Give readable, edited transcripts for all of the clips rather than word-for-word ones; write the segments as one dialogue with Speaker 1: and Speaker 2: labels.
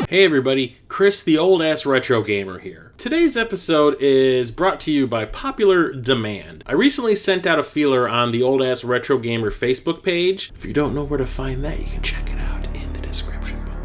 Speaker 1: Hey everybody, Chris the Old Ass Retro Gamer here. Today's episode is brought to you by popular demand. I recently sent out a feeler on the Old Ass Retro Gamer Facebook page. If you don't know where to find that, you can check it out in the description below.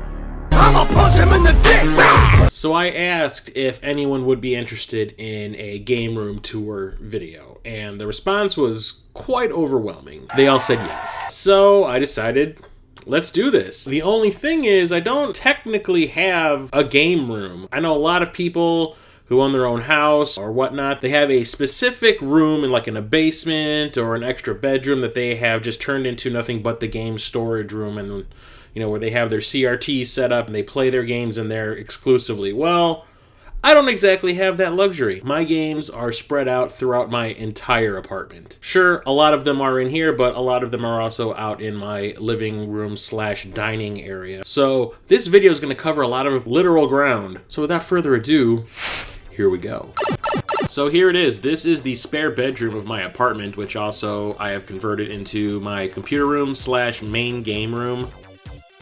Speaker 1: I'ma punch him in the dick! So I asked if anyone would be interested in a game room tour video, and the response was quite overwhelming. They all said yes. So I decided, let's do this. The only thing is, I don't technically have a game room. I know a lot of people who own their own house or whatnot, they have a specific room in a basement or an extra bedroom that they have just turned into nothing but the game storage room, and where they have their CRT set up and they play their games in there exclusively. Well, I don't exactly have that luxury. My games are spread out throughout my entire apartment. Sure, a lot of them are in here, but a lot of them are also out in my living room / dining area. So this video is going to cover a lot of literal ground. So without further ado, here we go. So here it is. This is the spare bedroom of my apartment, which also I have converted into my computer room / main game room.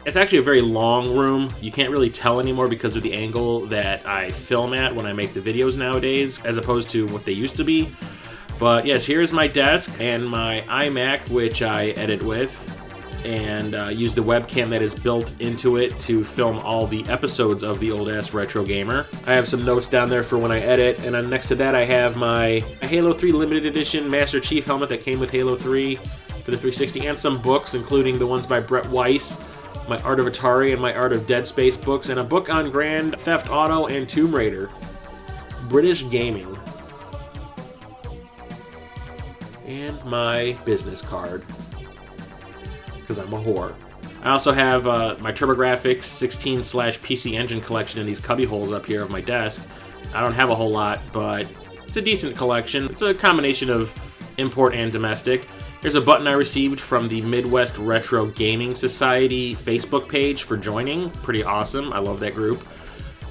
Speaker 1: It's actually a very long room. You can't really tell anymore because of the angle that I film at when I make the videos nowadays, as opposed to what they used to be. But yes, here's my desk and my iMac, which I edit with, and use the webcam that is built into it to film all the episodes of the Old Ass Retro Gamer. I have some notes down there for when I edit, and then next to that I have my Halo 3 limited edition Master Chief helmet that came with Halo 3 for the 360, and some books, including the ones by Brett Weiss, my Art of Atari and my Art of Dead Space books, and a book on Grand Theft Auto and Tomb Raider. British gaming. And my business card, because I'm a whore. I also have my TurboGrafx 16/PC Engine collection in these cubby holes up here of my desk. I don't have a whole lot, but it's a decent collection. It's a combination of import and domestic. Here's a button I received from the Midwest Retro Gaming Society Facebook page for joining. Pretty awesome. I love that group.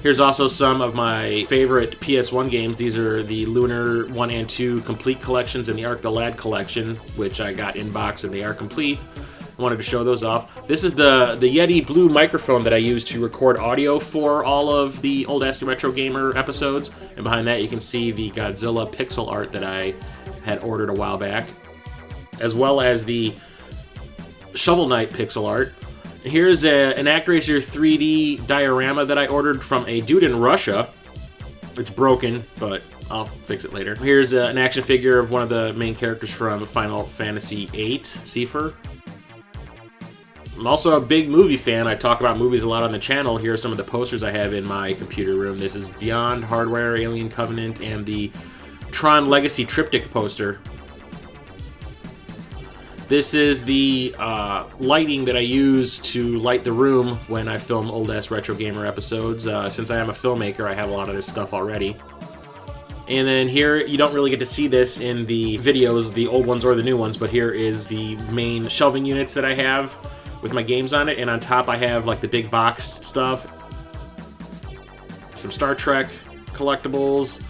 Speaker 1: Here's also some of my favorite PS1 games. These are the Lunar 1 and 2 complete collections and the Ark the Lad collection, which I got in box and they are complete. I wanted to show those off. This is the Yeti Blue microphone that I use to record audio for all of the Old Ass Retro Gamer episodes. And behind that you can see the Godzilla pixel art that I had ordered a while back, as well as the Shovel Knight pixel art. Here's an ActRaiser 3D diorama that I ordered from a dude in Russia. It's broken, but I'll fix it later. Here's an action figure of one of the main characters from Final Fantasy VIII, Seifer. I'm also a big movie fan. I talk about movies a lot on the channel. Here are some of the posters I have in my computer room. This is Beyond, Hardware, Alien Covenant, and the Tron Legacy triptych poster. This is the lighting that I use to light the room when I film Old Ass Retro Gamer episodes. Since I am a filmmaker, I have a lot of this stuff already. And then here, you don't really get to see this in the videos, the old ones or the new ones, but here is the main shelving units that I have with my games on it. And on top I have the big box stuff. Some Star Trek collectibles.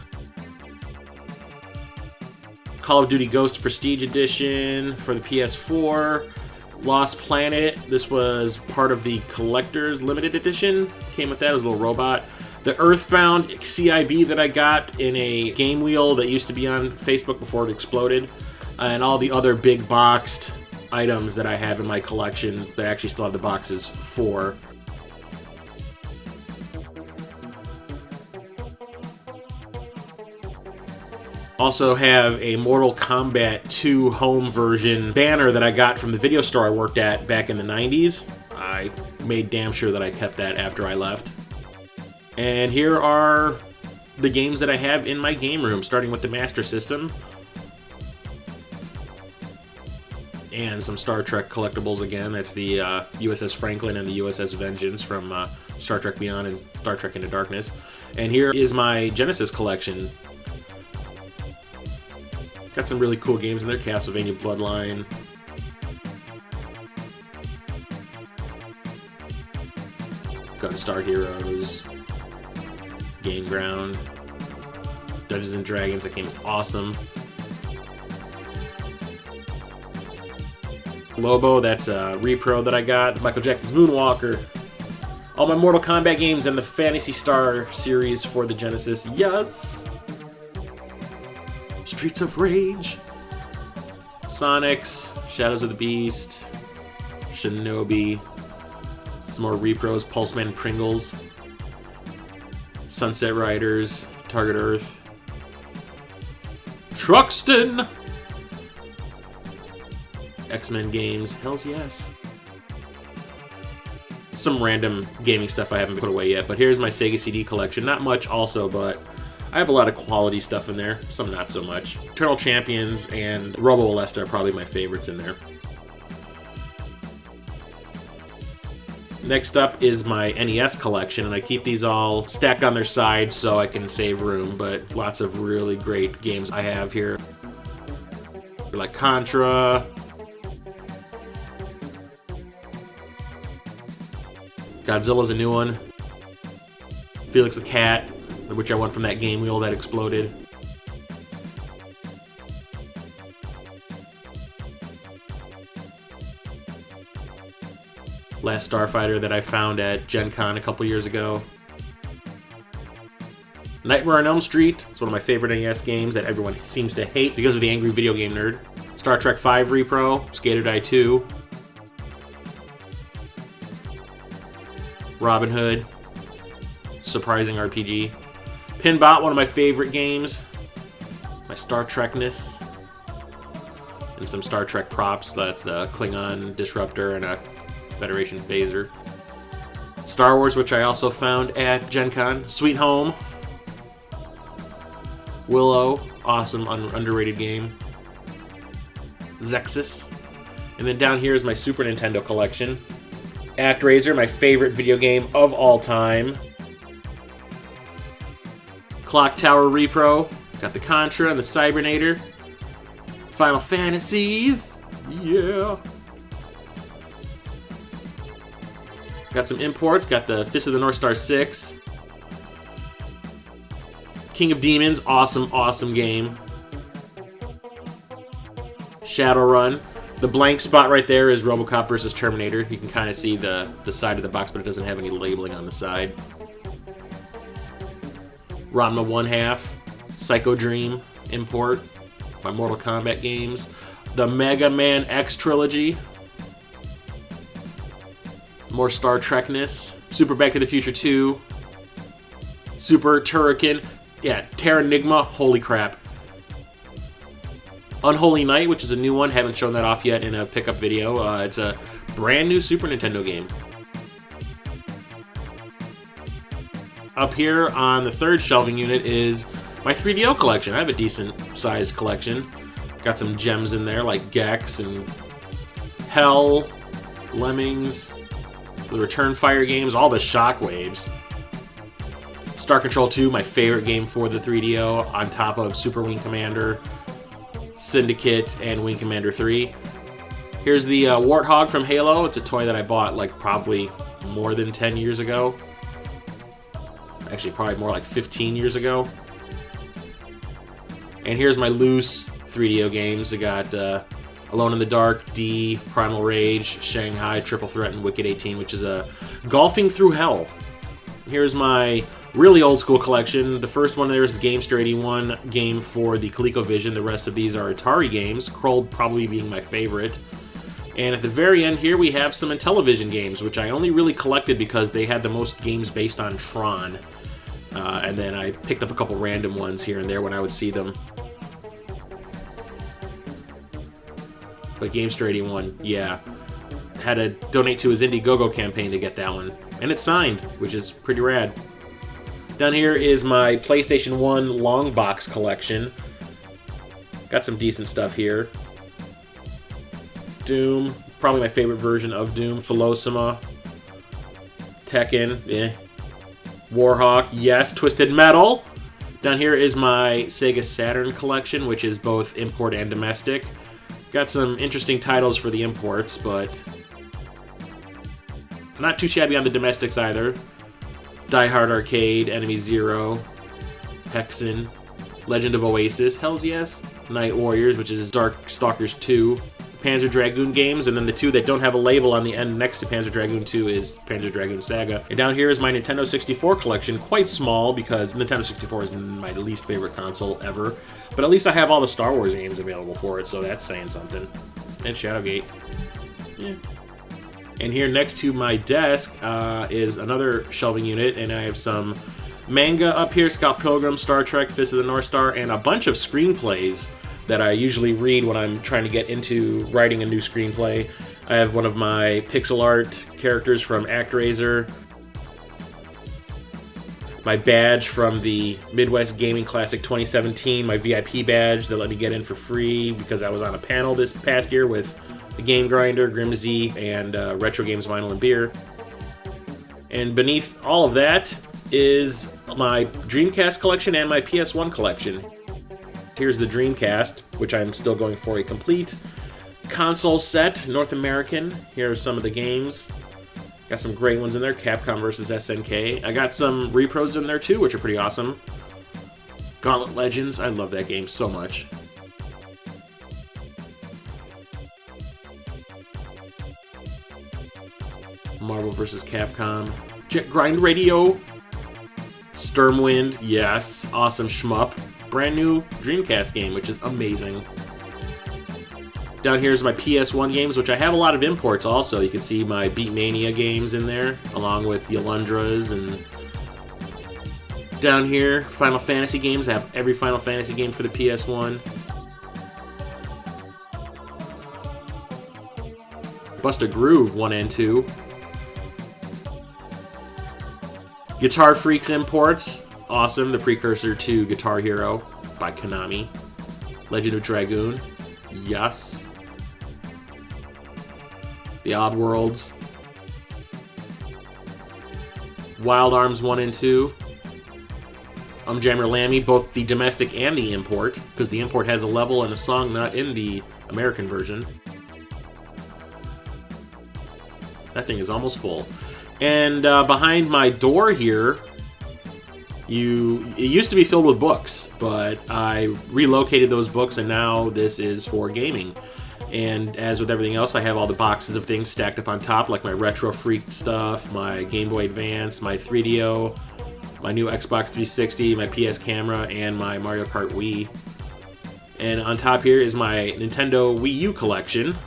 Speaker 1: Call of Duty Ghost Prestige Edition for the PS4. Lost Planet. This was part of the Collector's Limited Edition. Came with that. It was a little robot. The Earthbound CIB that I got in a game wheel that used to be on Facebook before it exploded. And all the other big boxed items that I have in my collection that I actually still have the boxes for. Also have a Mortal Kombat 2 home version banner that I got from the video store I worked at back in the 90s. I made damn sure that I kept that after I left. And here are the games that I have in my game room, starting with the Master System. And some Star Trek collectibles again. That's the USS Franklin and the USS Vengeance from Star Trek Beyond and Star Trek Into Darkness. And here is my Genesis collection. Got some really cool games in there. Castlevania Bloodline. Gunstar Heroes. Game Ground. Dungeons and Dragons. That game is awesome. Lobo, that's a repro that I got. Michael Jackson's Moonwalker. All my Mortal Kombat games and the Phantasy Star series for the Genesis. Yes! Streets of Rage. Sonics, Shadows of the Beast, Shinobi, some more repros, Pulseman Pringles, Sunset Riders, Target Earth, Truxton, X-Men games, hells yes. Some random gaming stuff I haven't put away yet, but here's my Sega CD collection. Not much also, but I have a lot of quality stuff in there, some not so much. Eternal Champions and Robo Alesta are probably my favorites in there. Next up is my NES collection, and I keep these all stacked on their sides so I can save room, but lots of really great games I have here. Like Contra, Godzilla's a new one, Felix the Cat, which I won from that game wheel that exploded. Last Starfighter that I found at Gen Con a couple years ago. Nightmare on Elm Street. It's one of my favorite NES games that everyone seems to hate because of the angry video game nerd. Star Trek V Repro, Skater Die 2. Robin Hood. Surprising RPG. Pinbot, one of my favorite games. My Star Trekness. And some Star Trek props. That's the Klingon Disruptor and a Federation Phaser. Star Wars, which I also found at Gen Con. Sweet Home. Willow, awesome, underrated game. Zexus. And then down here is my Super Nintendo collection. ActRaiser, my favorite video game of all time. Clock Tower Repro. Got the Contra and the Cybernator. Final Fantasies. Yeah. Got some imports. Got the Fist of the North Star 6. King of Demons. Awesome, awesome game. Shadowrun. The blank spot right there is RoboCop versus Terminator. You can kind of see the side of the box, but it doesn't have any labeling on the side. Ranma 1/2. Psycho Dream. Import. My Mortal Kombat games. The Mega Man X trilogy. More Star Trekness. Super Back to the Future 2. Super Turrican. Yeah, Terranigma. Holy crap. Unholy Knight, which is a new one. Haven't shown that off yet in a pickup video. It's a brand new Super Nintendo game. Up here on the third shelving unit is my 3DO collection. I have a decent sized collection. Got some gems in there like Gex and Hell, Lemmings, the Return Fire games, all the Shockwaves. Star Control 2, my favorite game for the 3DO, on top of Super Wing Commander, Syndicate, and Wing Commander 3. Here's the Warthog from Halo. It's a toy that I bought like probably more than 10 years ago. Actually, probably more like 15 years ago. And here's my loose 3DO games. I got Alone in the Dark, D, Primal Rage, Shanghai, Triple Threat, and Wicked 18, which is a Golfing Through Hell. Here's my really old school collection. The first one there is the Gamester 81 game for the ColecoVision. The rest of these are Atari games, Kroll probably being my favorite. And at the very end here we have some Intellivision games, which I only really collected because they had the most games based on Tron. And then I picked up a couple random ones here and there when I would see them. But Gamester 81, yeah. Had to donate to his Indiegogo campaign to get that one. And it's signed, which is pretty rad. Down here is my PlayStation 1 long box collection. Got some decent stuff here. Doom, probably my favorite version of Doom. Philosoma. Tekken, eh. Warhawk, yes. Twisted Metal. Down here is my Sega Saturn collection, which is both import and domestic. Got some interesting titles for the imports, but not too shabby on the domestics either. Die Hard Arcade, Enemy Zero, Hexen, Legend of Oasis, hells yes. Night Warriors, which is Dark Stalkers 2, Panzer Dragoon games, and then the two that don't have a label on the end next to Panzer Dragoon 2 is Panzer Dragoon Saga. And down here is my Nintendo 64 collection, quite small because Nintendo 64 is my least favorite console ever. But at least I have all the Star Wars games available for it, so that's saying something. And Shadowgate. Yeah. And here next to my desk is another shelving unit, and I have some manga up here, Scott Pilgrim, Star Trek, Fist of the North Star, and a bunch of screenplays that I usually read when I'm trying to get into writing a new screenplay. I have one of my pixel art characters from ActRaiser, my badge from the Midwest Gaming Classic 2017, my VIP badge that let me get in for free because I was on a panel this past year with the Game Grinder, Grimsy, and Retro Games Vinyl and Beer. And beneath all of that is my Dreamcast collection and my PS1 collection. Here's the Dreamcast, which I'm still going for a complete console set, North American. Here are some of the games. Got some great ones in there, Capcom vs. SNK. I got some repros in there too, which are pretty awesome. Gauntlet Legends, I love that game so much. Marvel vs. Capcom. Jet Grind Radio. Sturmwind, yes. Awesome shmup. Brand new Dreamcast game, which is amazing. Down here is my PS1 games, which I have a lot of imports also. You can see my Beatmania games in there, along with the Alundras. And down here, Final Fantasy games. I have every Final Fantasy game for the PS1. Bust a Groove 1 and 2. Guitar Freaks imports. Awesome, the precursor to Guitar Hero by Konami. Legend of Dragoon. Yes. The Odd Worlds. Wild Arms 1 and 2. Jammer Lammy, both the domestic and the import, because the import has a level and a song not in the American version. That thing is almost full. And behind my door here, it used to be filled with books, but I relocated those books, and now this is for gaming. And as with everything else, I have all the boxes of things stacked up on top, like my Retro Freak stuff, my Game Boy Advance, my 3DO, my new Xbox 360, my PS camera, and my Mario Kart Wii. And on top here is my Nintendo Wii U collection.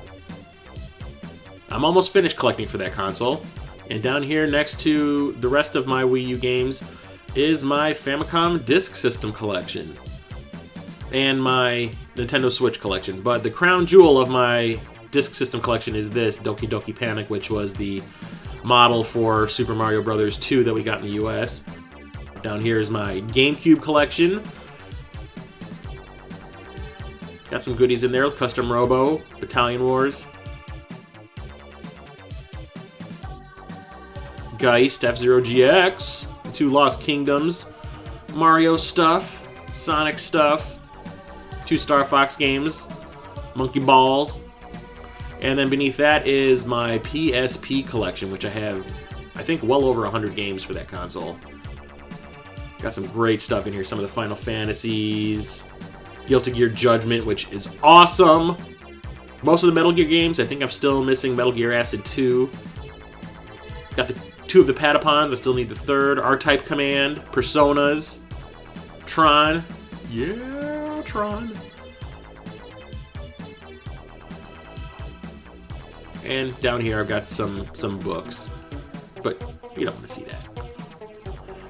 Speaker 1: I'm almost finished collecting for that console. And down here next to the rest of my Wii U games is my Famicom Disk System collection and my Nintendo Switch collection. But the crown jewel of my Disk System collection is this, Doki Doki Panic, which was the model for Super Mario Bros. 2 that we got in the US. Down here is my GameCube collection. Got some goodies in there, Custom Robo, Battalion Wars. Geist, F-Zero GX, 2 Lost Kingdoms, Mario stuff, Sonic stuff, 2 Star Fox games, Monkey Balls, and then beneath that is my PSP collection, which I have, I think, well over 100 games for that console. Got some great stuff in here, some of the Final Fantasies, Guilty Gear Judgment, which is awesome. Most of the Metal Gear games, I think I'm still missing Metal Gear Acid 2. Got the 2 of the Patapons, I still need the 3rd. R-Type Command, Personas, Tron. Yeah, Tron. And down here I've got some books, but you don't want to see that.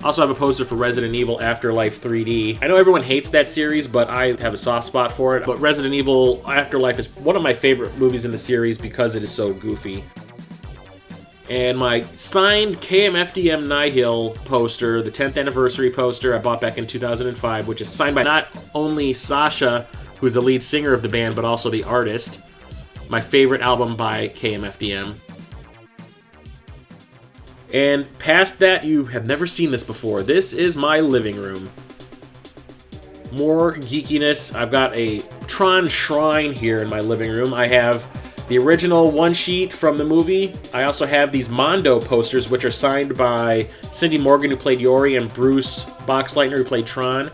Speaker 1: Also have a poster for Resident Evil Afterlife 3D. I know everyone hates that series, but I have a soft spot for it. But Resident Evil Afterlife is one of my favorite movies in the series because it is so goofy. And my signed KMFDM Nihil poster, the 10th anniversary poster I bought back in 2005, which is signed by not only Sasha, who's the lead singer of the band, but also the artist. My favorite album by KMFDM. And past that, you have never seen this before. This is my living room. More geekiness. I've got a Tron shrine here in my living room. I have the original one sheet from the movie. I also have these Mondo posters, which are signed by Cindy Morgan, who played Yori, and Bruce Boxleitner, who played Tron.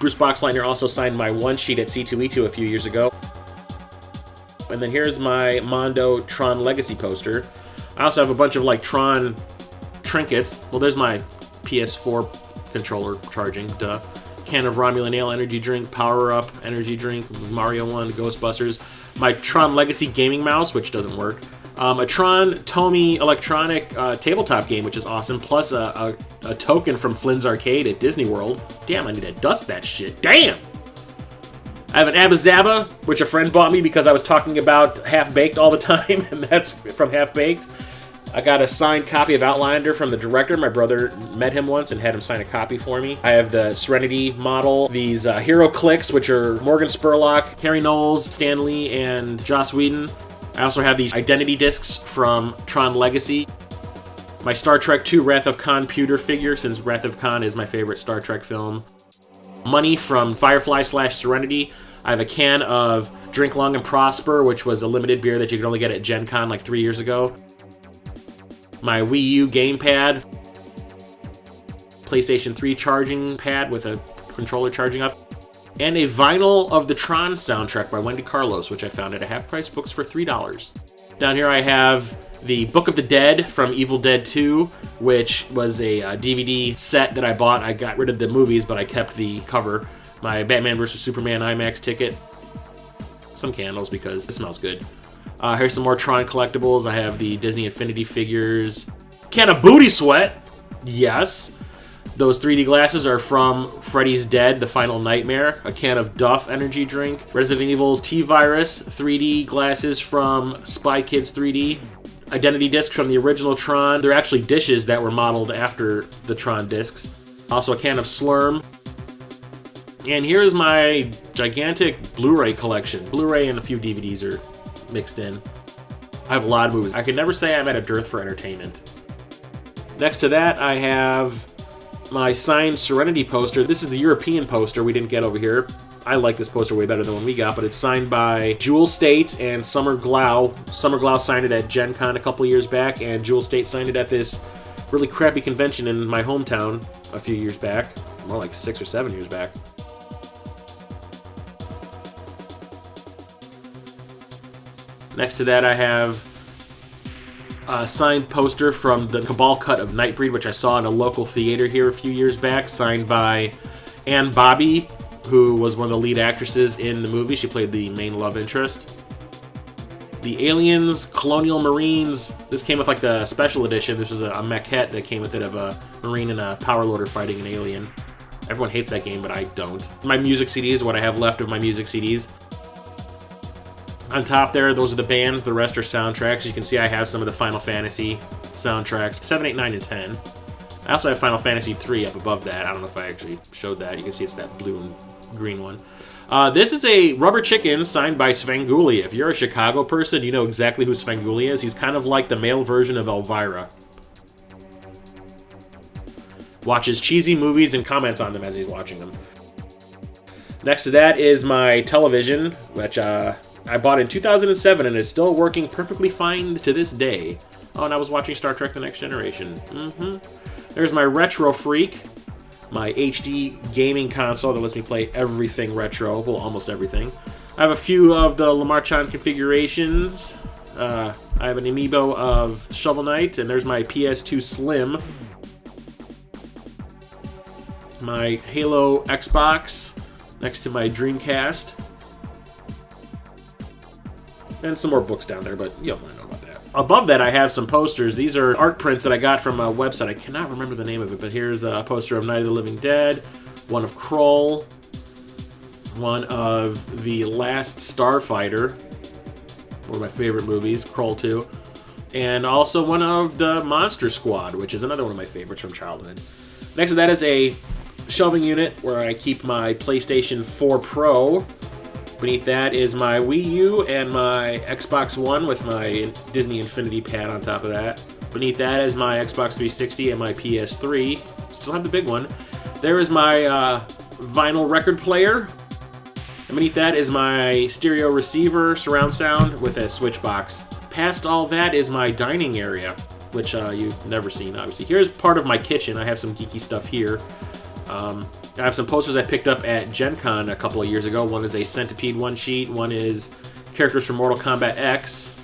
Speaker 1: Bruce Boxleitner also signed my one sheet at C2E2 a few years ago. And then here's my Mondo Tron Legacy poster. I also have a bunch of like Tron trinkets. Well, there's my PS4 controller charging, duh. Can of Romulan Ale energy drink, Power Up energy drink, Mario 1, Ghostbusters. My Tron Legacy gaming mouse, which doesn't work. A Tron Tomy electronic tabletop game, which is awesome, plus a token from Flynn's Arcade at Disney World. Damn, I need to dust that shit. Damn! I have an Abba Zaba, which a friend bought me because I was talking about Half-Baked all the time, and that's from Half-Baked. I got a signed copy of Outlander from the director. My brother met him once and had him sign a copy for me. I have the Serenity model, these Hero Clicks, which are Morgan Spurlock, Harry Knowles, Stan Lee, and Joss Whedon. I also have these Identity discs from Tron Legacy. My Star Trek II Wrath of Khan pewter figure, since Wrath of Khan is my favorite Star Trek film. Money from Firefly/Serenity. I have a can of Drink Long and Prosper, which was a limited beer that you could only get at Gen Con like 3 years ago. My Wii U gamepad. PlayStation 3 charging pad with a controller charging up. And a vinyl of the Tron soundtrack by Wendy Carlos, which I found at a half-price books for $3. Down here I have the Book of the Dead from Evil Dead 2, which was a DVD set that I bought. I got rid of the movies, but I kept the cover. My Batman vs. Superman IMAX ticket. Some candles because it smells good. Here's some more Tron collectibles. I have the Disney Infinity figures. Can of Booty Sweat. Yes. Those 3D glasses are from Freddy's Dead, The Final Nightmare. A can of Duff energy drink. Resident Evil's T-Virus. 3D glasses from Spy Kids 3D. Identity discs from the original Tron. They're actually dishes that were modeled after the Tron discs. Also a can of Slurm. And here's my gigantic Blu-ray collection. Blu-ray and a few DVDs are mixed in. I have a lot of movies. I can never say I'm at a dearth for entertainment. Next to that, I have my signed Serenity poster. This is the European poster we didn't get over here. I like this poster way better than one we got, but it's signed by Jewel State and Summer Glau. Summer Glau signed it at Gen Con a couple years back, and Jewel State signed it at this really crappy convention in my hometown a few years back. More like 6 or 7 years back. Next to that, I have a signed poster from the Cabal cut of Nightbreed, which I saw in a local theater here a few years back, signed by Anne Bobby, who was one of the lead actresses in the movie. She played the main love interest. The Aliens Colonial Marines. This came with like the special edition. This was a maquette that came with it of a Marine and a power loader fighting an alien. Everyone hates that game, but I don't. My music CDs, what I have left of my music CDs. On top there, those are the bands. The rest are soundtracks. You can see I have some of the Final Fantasy soundtracks, 7, 8, 9, and 10. I also have Final Fantasy 3 up above that. I don't know if I actually showed that. You can see it's that blue and green one. This is a Rubber Chicken signed by Svengoolie. If you're a Chicago person, you know exactly who Svengoolie is. He's kind of like the male version of Elvira. Watches cheesy movies and comments on them as he's watching them. Next to that is my television, which I bought in 2007 and is still working perfectly fine to this day. Oh, and I was watching Star Trek The Next Generation. There's my Retro Freak, my HD gaming console that lets me play everything retro, well, almost everything. I have a few of the Lamarchand configurations. I have an amiibo of Shovel Knight, and there's my PS2 Slim. My Halo Xbox next to my Dreamcast. And some more books down there, but you don't want to know about that. Above that, I have some posters. These are art prints that I got from a website. I cannot remember the name of it, but here's a poster of Night of the Living Dead, one of Kroll, one of The Last Starfighter, one of my favorite movies, Kroll 2, and also one of the Monster Squad, which is another one of my favorites from childhood. Next to that is a shelving unit where I keep my PlayStation 4 Pro. Beneath that is my Wii U and my Xbox One with my Disney Infinity pad on top of that. Beneath that is my Xbox 360 and my PS3. Still have the big one. There is my vinyl record player. And beneath that is my stereo receiver surround sound with a switch box. Past all that is my dining area, which you've never seen, obviously. Here's part of my kitchen. I have some geeky stuff here. I have some posters I picked up at Gen Con a couple of years ago. One is a Centipede one-sheet. One is characters from Mortal Kombat X.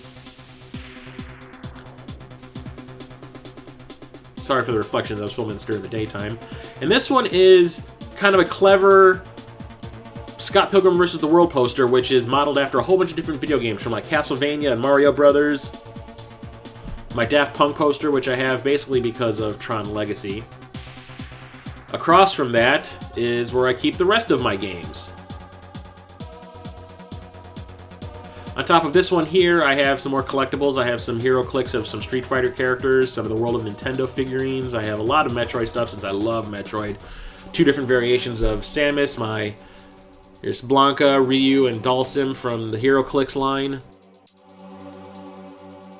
Speaker 1: Sorry for the reflections. I was filming this during the daytime. And this one is kind of a clever Scott Pilgrim vs. the World poster, which is modeled after a whole bunch of different video games from like Castlevania and Mario Brothers. My Daft Punk poster, which I have basically because of Tron Legacy. Across from that is where I keep the rest of my games. On top of this one here, I have some more collectibles. I have some hero clicks of some Street Fighter characters, some of the World of Nintendo figurines. I have a lot of Metroid stuff since I love Metroid. 2 different variations of Samus. Here's Blanca, Ryu, and Dhalsim from the Hero Clicks line.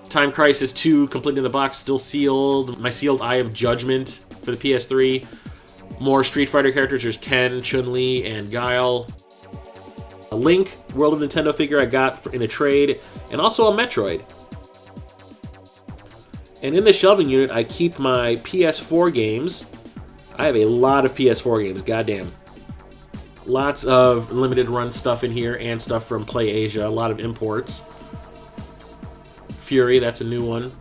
Speaker 1: Time Crisis 2, complete in the box, still sealed. My sealed Eye of Judgment for the PS3. More Street Fighter characters. There's Ken, Chun-Li, and Guile. A Link, World of Nintendo figure I got in a trade, and also a Metroid. And in the shelving unit, I keep my PS4 games. I have a lot of PS4 games, goddamn. Lots of limited run stuff in here, and stuff from Play Asia, a lot of imports. Fury, that's a new one.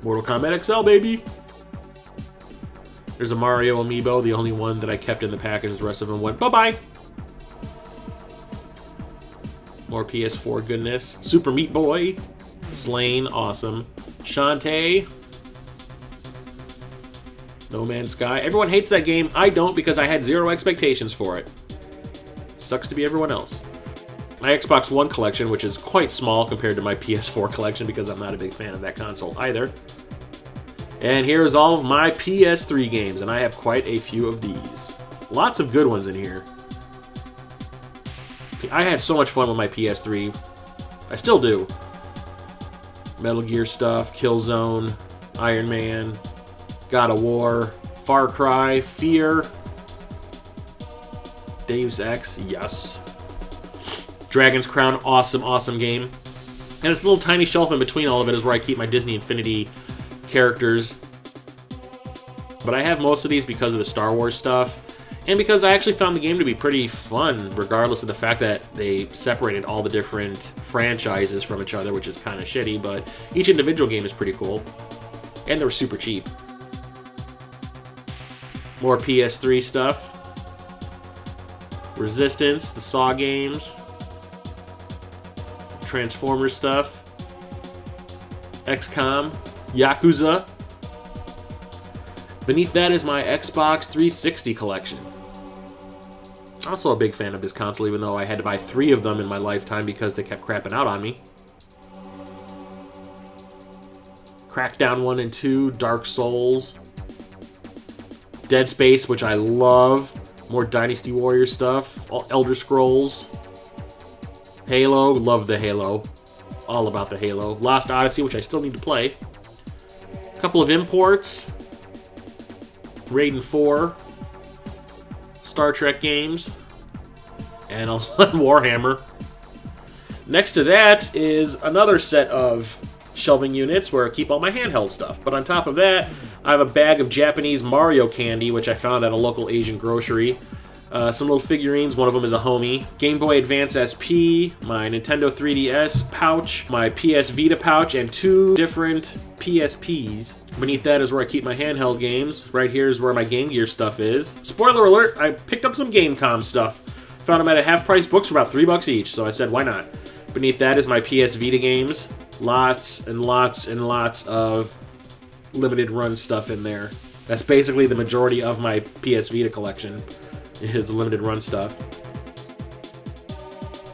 Speaker 1: Mortal Kombat XL, baby! There's a Mario amiibo, the only one that I kept in the package. The rest of them went bye-bye. More PS4 goodness. Super Meat Boy. Slain, awesome. Shantae. No Man's Sky. Everyone hates that game. I don't, because I had 0 expectations for it. Sucks to be everyone else. My Xbox One collection, which is quite small compared to my PS4 collection because I'm not a big fan of that console either. And here's all of my PS3 games, and I have quite a few of these. Lots of good ones in here. I had so much fun with my PS3. I still do. Metal Gear stuff, Killzone, Iron Man, God of War, Far Cry, Fear, Deus Ex, yes. Dragon's Crown, awesome, awesome game. And this little tiny shelf in between all of it is where I keep my Disney Infinity characters. But I have most of these because of the Star Wars stuff, and because I actually found the game to be pretty fun, regardless of the fact that they separated all the different franchises from each other, which is kind of shitty, but each individual game is pretty cool. And they were super cheap. More PS3 stuff. Resistance, the Saw games. Transformers stuff. XCOM. Yakuza. Beneath that is my Xbox 360 collection. Also a big fan of this console, even though I had to buy 3 of them in my lifetime because they kept crapping out on me. Crackdown 1 and 2, Dark Souls. Dead Space, which I love. More Dynasty Warrior stuff. Elder Scrolls. Halo, love the Halo. All about the Halo. Lost Odyssey, which I still need to play. A couple of imports. Raiden 4. Star Trek games. And a Warhammer. Next to that is another set of shelving units where I keep all my handheld stuff. But on top of that, I have a bag of Japanese Mario candy, which I found at a local Asian grocery. Some little figurines, one of them is a homie. Game Boy Advance SP, my Nintendo 3DS pouch, my PS Vita pouch, and 2 different PSPs. Beneath that is where I keep my handheld games. Right here is where my Game Gear stuff is. Spoiler alert, I picked up some Gamecom stuff. Found them at a half-price books for about $3 each, so I said, why not? Beneath that is my PS Vita games. Lots and lots and lots of limited run stuff in there. That's basically the majority of my PS Vita collection. Is limited run stuff.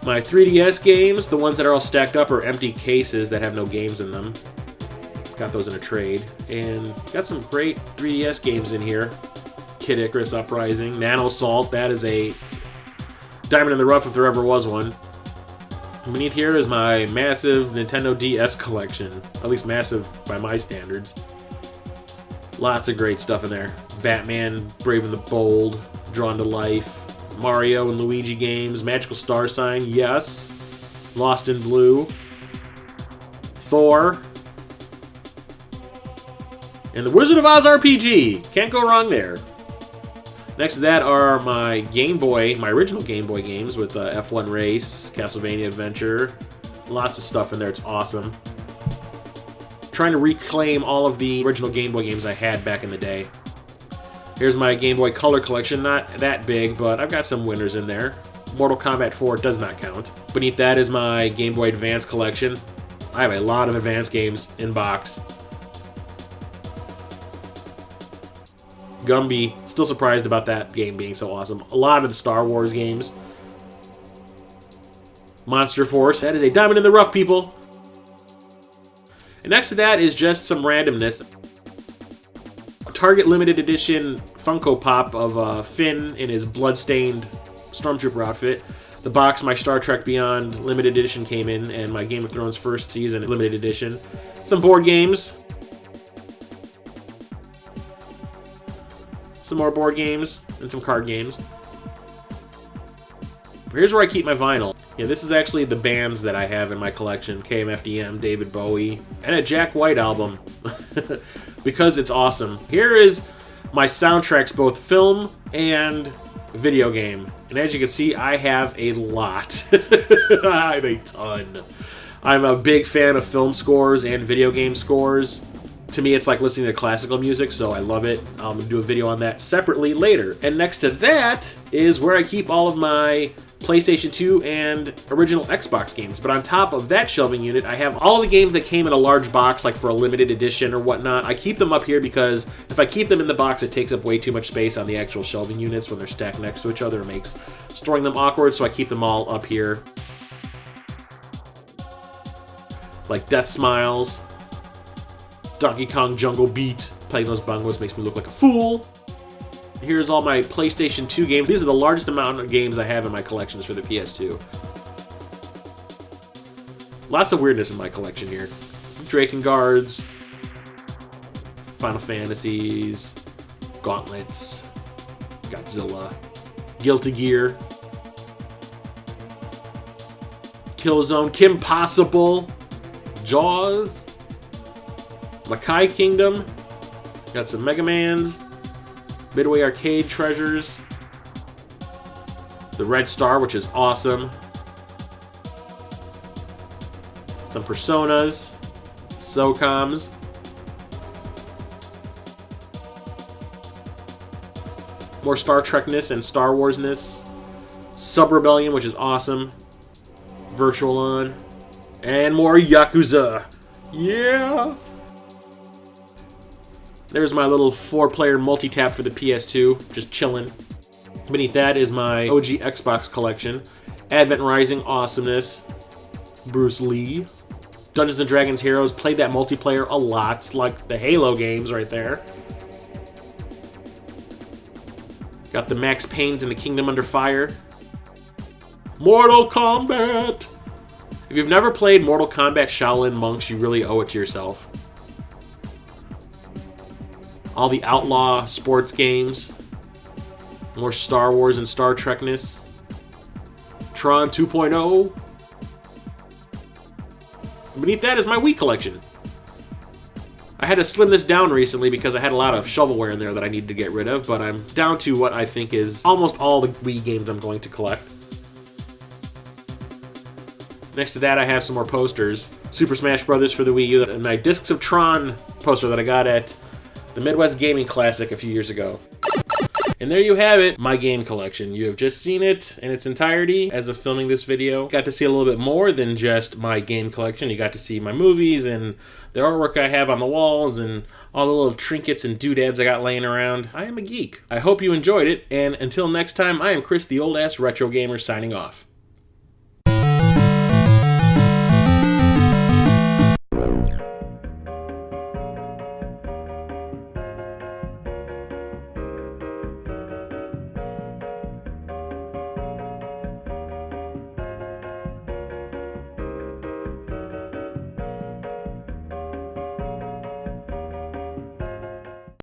Speaker 1: My 3DS games, the ones that are all stacked up, are empty cases that have no games in them. Got those in a trade. And got some great 3DS games in here. Kid Icarus Uprising, Nano Salt, that is a diamond in the rough if there ever was one. Beneath here is my massive Nintendo DS collection. At least massive by my standards. Lots of great stuff in there. Batman, Brave and the Bold, Drawn to Life, Mario and Luigi games, Magical Star Sign, yes, Lost in Blue, Thor, And the Wizard of Oz RPG. Can't go wrong there. Next to that are my Game Boy, my original Game Boy games with F1 Race, Castlevania Adventure. Lots of stuff in there. It's awesome. Trying to reclaim all of the original Game Boy games I had back in the day. Here's my Game Boy Color collection. Not that big, but I've got some winners in there. Mortal Kombat 4 does not count. Beneath that is my Game Boy Advance collection. I have a lot of Advance games in box. Gumby, still surprised about that game being so awesome. A lot of the Star Wars games. Monster Force, that is a diamond in the rough, people. And next to that is just some randomness. A Target limited edition Funko Pop of Finn in his bloodstained Stormtrooper outfit. The box my Star Trek Beyond limited edition came in, and my Game of Thrones first season limited edition. Some board games. Some more board games, and some card games. Here's where I keep my vinyl. Yeah, this is actually the bands that I have in my collection. KMFDM, David Bowie, and a Jack White album. Because it's awesome. Here is my soundtracks, both film and video game. And as you can see, I have a lot. I have a ton. I'm a big fan of film scores and video game scores. To me, it's like listening to classical music, so I love it. I'm going to do a video on that separately later. And next to that is where I keep all of my PlayStation 2 and original Xbox games. But on top of that shelving unit, I have all the games that came in a large box, like for a limited edition or whatnot. I keep them up here because if I keep them in the box, it takes up way too much space on the actual shelving units when they're stacked next to each other. It makes storing them awkward, so I keep them all up here. Like Death Smiles, Donkey Kong Jungle Beat. Playing those bongos makes me look like a fool. Here's all my PlayStation 2 games. These are the largest amount of games I have in my collections for the PS2. Lots of weirdness in my collection here. Drakengard's, Final Fantasies, Gauntlets, Godzilla, Guilty Gear, Killzone, Kim Possible, Jaws, Makai Kingdom, got some Mega Mans, Midway Arcade Treasures, the Red Star, which is awesome, some Personas, SOCOMs, more Star Trekness and Star Warsness, Sub Rebellion, which is awesome, Virtual On, and more Yakuza. Yeah! There's my little 4-player multi-tap for the PS2, just chilling. Beneath that is my OG Xbox collection. Advent Rising, awesomeness. Bruce Lee. Dungeons & Dragons Heroes, played that multiplayer a lot. It's like the Halo games right there. Got the Max Payne's and the Kingdom Under Fire. Mortal Kombat! If you've never played Mortal Kombat Shaolin Monks, you really owe it to yourself. All the Outlaw sports games. More Star Wars and Star Trekness. Tron 2.0. Beneath that is my Wii collection. I had to slim this down recently because I had a lot of shovelware in there that I needed to get rid of, but I'm down to what I think is almost all the Wii games I'm going to collect. Next to that, I have some more posters. Super Smash Bros. For the Wii U, and my Discs of Tron poster that I got at the Midwest Gaming Classic a few years ago. And there you have it, my game collection. You have just seen it in its entirety as of filming this video. Got to see a little bit more than just my game collection. You got to see my movies and the artwork I have on the walls and all the little trinkets and doodads I got laying around. I am a geek. I hope you enjoyed it, and until next time, I am Chris, the old-ass retro gamer, signing off.